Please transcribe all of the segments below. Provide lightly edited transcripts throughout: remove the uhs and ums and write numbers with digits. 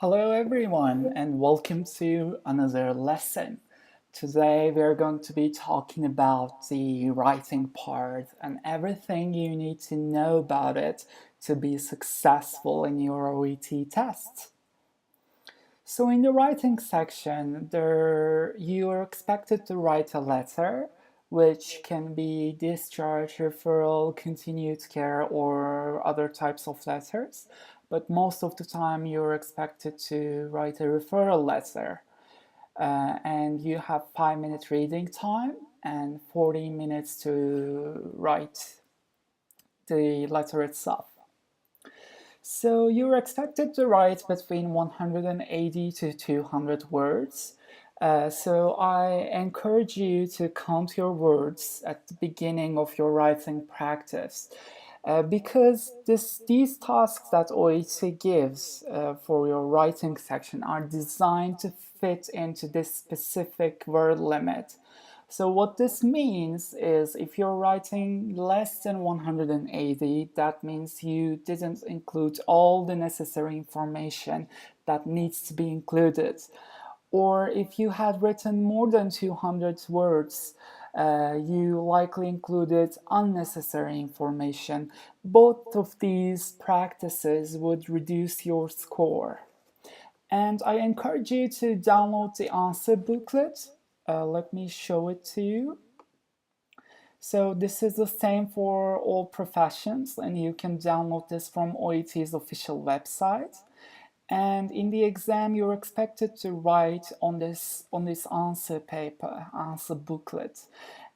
Hello, everyone, and welcome to another lesson. Today, we're going to be talking about the writing part and everything you need to know about it to be successful in your OET test. So, in the writing section, you are expected to write a letter, which can be discharge, referral, continued care, or other types of letters. But most of the time, you're expected to write a referral letter, and you have 5 minute reading time and 40 minutes to write the letter itself. So you're expected to write between 180 to 200 words. So I encourage you to count your words at the beginning of your writing practice. Because these tasks that OET gives for your writing section are designed to fit into this specific word limit. So what this means is if you're writing less than 180, that means you didn't include all the necessary information that needs to be included. Or if you had written more than 200 words, you likely included unnecessary information. Both of these practices would reduce your score. And I encourage you to download the answer booklet. Let me show it to you. So this is the same for all professions, and you can download this from OET's official website. And in the exam, you're expected to write on this answer paper, answer booklet,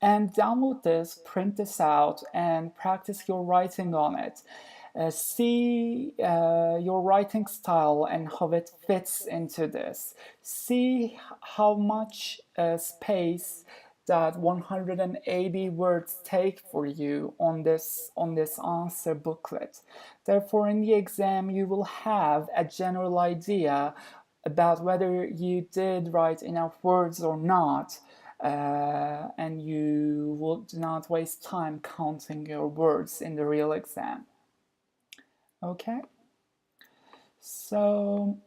and download this, print this out, and practice your writing on it. See your writing style and how it fits into this. See how much space that 180 words take for you on this answer booklet. Therefore, in the exam, you will have a general idea about whether you did write enough words or not, and you would not waste time counting your words in the real exam. Okay, so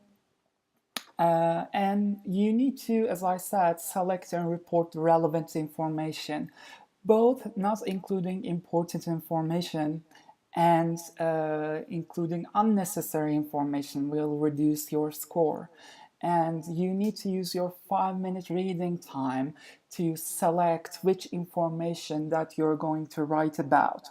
and you need to, as I said, select and report relevant information, both not including important information and including unnecessary information will reduce your score. And you need to use your 5 minute reading time to select which information that you're going to write about.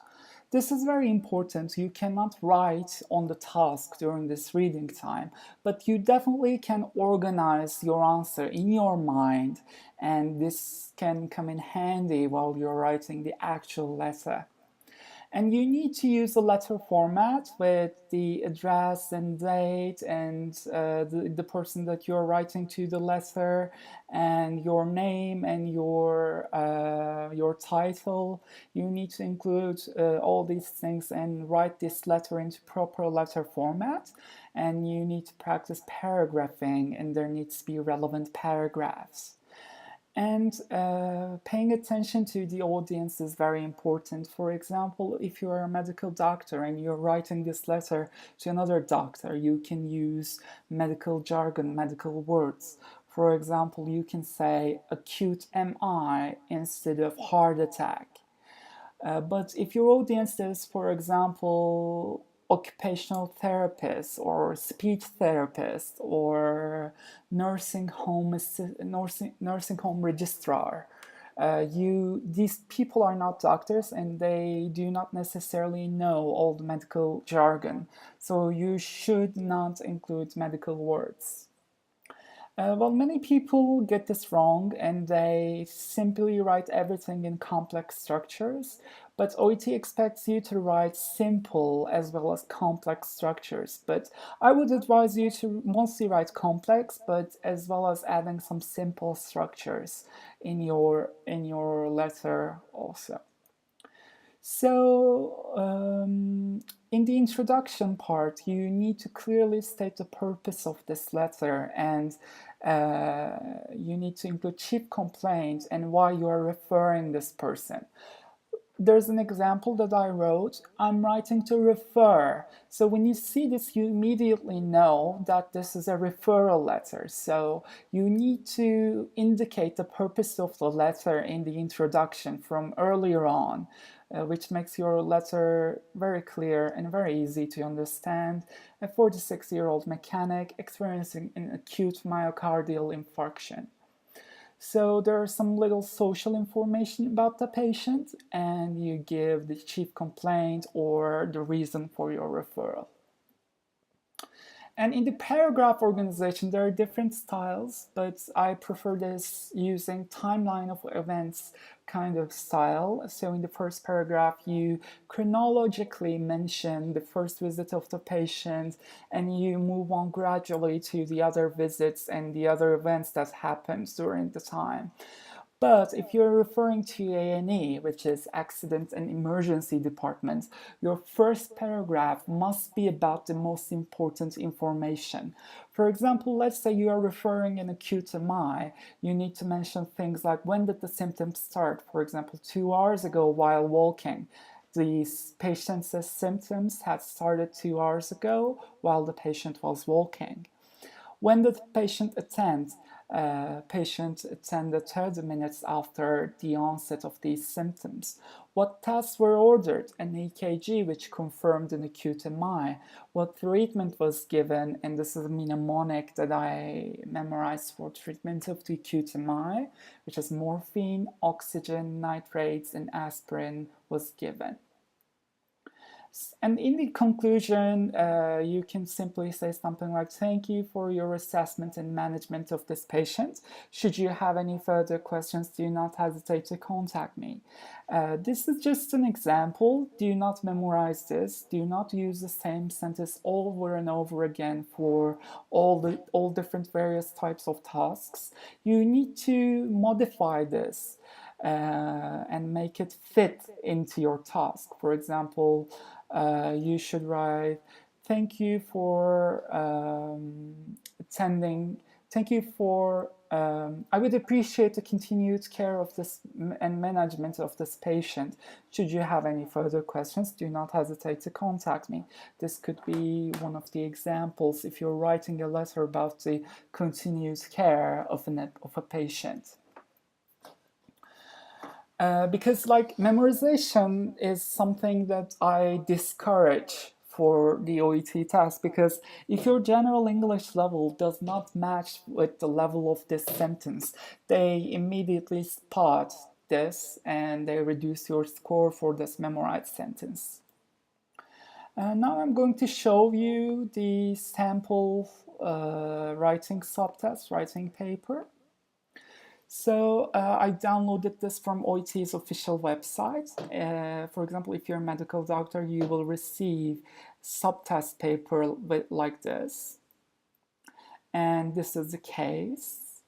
This is very important. You cannot write on the task during this reading time, but you definitely can organize your answer in your mind, and this can come in handy while you're writing the actual letter. And you need to use a letter format with the address and date and the person that you're writing to the letter and your name and your title. You need to include all these things and write this letter into proper letter format. And you need to practice paragraphing, and there needs to be relevant paragraphs. And paying attention to the audience is very important. For example, if you're a medical doctor and you're writing this letter to another doctor, you can use medical jargon, medical words. For example, you can say acute MI instead of heart attack. But if your audience is, for example, occupational therapist or speech therapist or nursing home registrar, these people are not doctors and they do not necessarily know all the medical jargon. So you should not include medical words. Well, many people get this wrong and they simply write everything in complex structures, but OET expects you to write simple as well as complex structures. But I would advise you to mostly write complex, but as well as adding some simple structures in your letter also. So, in the introduction part, you need to clearly state the purpose of this letter, and you need to include chief complaint and why you are referring this person. there's an example that I wrote. I'm writing to refer. So when you see this, you immediately know that this is a referral letter. So you need to indicate the purpose of the letter in the introduction from earlier on, which makes your letter very clear and very easy to understand. A 46-year-old mechanic experiencing an acute myocardial infarction. So there's some little social information about the patient, and you give the chief complaint or the reason for your referral. And in the paragraph organization, there are different styles, but I prefer this using timeline of events kind of style. So in the first paragraph, you chronologically mention the first visit of the patient, and you move on gradually to the other visits and the other events that happened during the time. But if you're referring to A&E, which is Accident and Emergency Department, your first paragraph must be about the most important information. For example, let's say you are referring an acute MI. You need to mention things like when did the symptoms start? For example, 2 hours ago while walking. The patient's symptoms had started 2 hours ago while the patient was walking. When did the patient attend? Patient attended 30 minutes after the onset of these symptoms. What tests were ordered? An EKG, which confirmed an acute MI. What treatment was given? And this is a mnemonic that I memorized for treatment of the acute MI, which is morphine, oxygen, nitrates, and aspirin was given. And in the conclusion, you can simply say something like, thank you for your assessment and management of this patient. Should you have any further questions, do not hesitate to contact me. This is just an example. Do not memorize this. Do not use the same sentence over and over again for all different various types of tasks. You need to modify this and make it fit into your task. For example, you should write, thank you for attending. Thank you for, I would appreciate the continued care of this and management of this patient. Should you have any further questions, do not hesitate to contact me. This could be one of the examples if you're writing a letter about the continued care of a patient. Because like memorization is something that I discourage for the OET test, because if your general English level does not match with the level of this sentence, they immediately spot this and they reduce your score for this memorized sentence. Now I'm going to show you the sample writing subtest, writing paper. So I downloaded this from OET's official website. For example, if you're a medical doctor, you will receive subtest paper like this. And this is the case.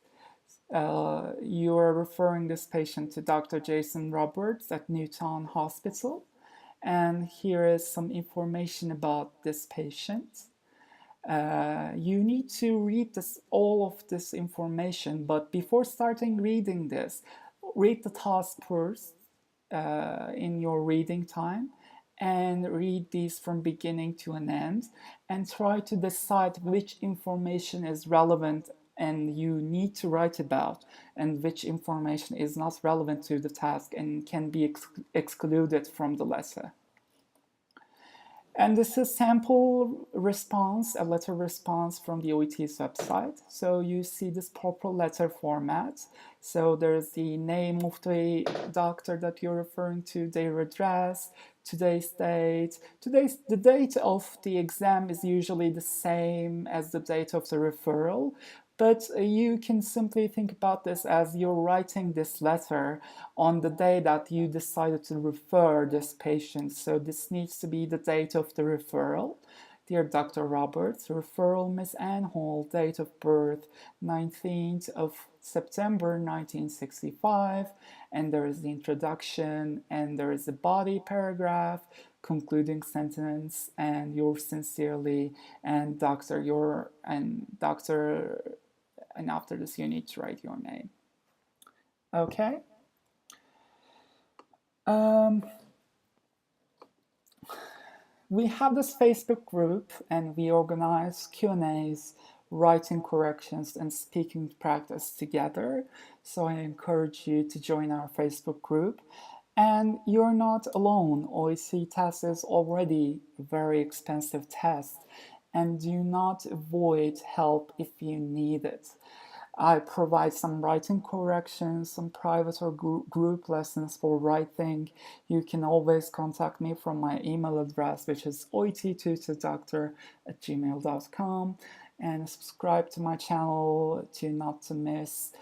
You are referring this patient to Dr. Jason Roberts at Newtown Hospital. And here is some information about this patient. You need to read all of this information, but before starting reading this, read the task first in your reading time and read these from beginning to an end and try to decide which information is relevant and you need to write about and which information is not relevant to the task and can be excluded from the letter. And this is sample response, a letter response from the OET's website. So you see this proper letter format. So there's the name of the doctor that you're referring to, their address, today's date. The date of the exam is usually the same as the date of the referral. But you can simply think about this as you're writing this letter on the day that you decided to refer this patient. So this needs to be the date of the referral. Dear Dr. Roberts, referral Miss Ann Hall, date of birth 19th of September 1965. And there is the introduction and there is a body paragraph, concluding sentence, and yours sincerely, and Dr. And after this you need to write your name. Okay. Um, we have this Facebook group and we organize Q&As, writing corrections, and speaking practice together. So I encourage you to join our Facebook group. And you're not alone. OET test is already a very expensive test, and do not avoid help if you need it. I provide some writing corrections, some private or group lessons for writing. You can always contact me from my email address, which is oetttutor@gmail.com, and subscribe to my channel to not to miss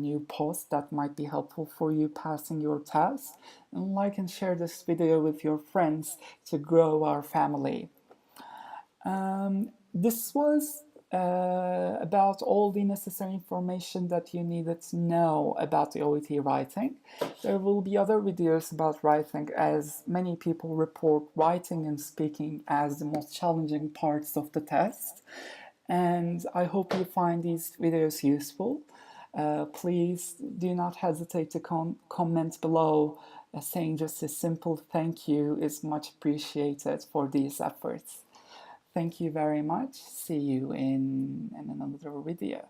new posts that might be helpful for you passing your test. And like and share this video with your friends to grow our family. This was about all the necessary information that you needed to know about the OET writing. There will be other videos about writing, as many people report writing and speaking as the most challenging parts of the test. And I hope you find these videos useful. Please do not hesitate to comment below, saying just a simple thank you is much appreciated for these efforts. Thank you very much. See you in another video.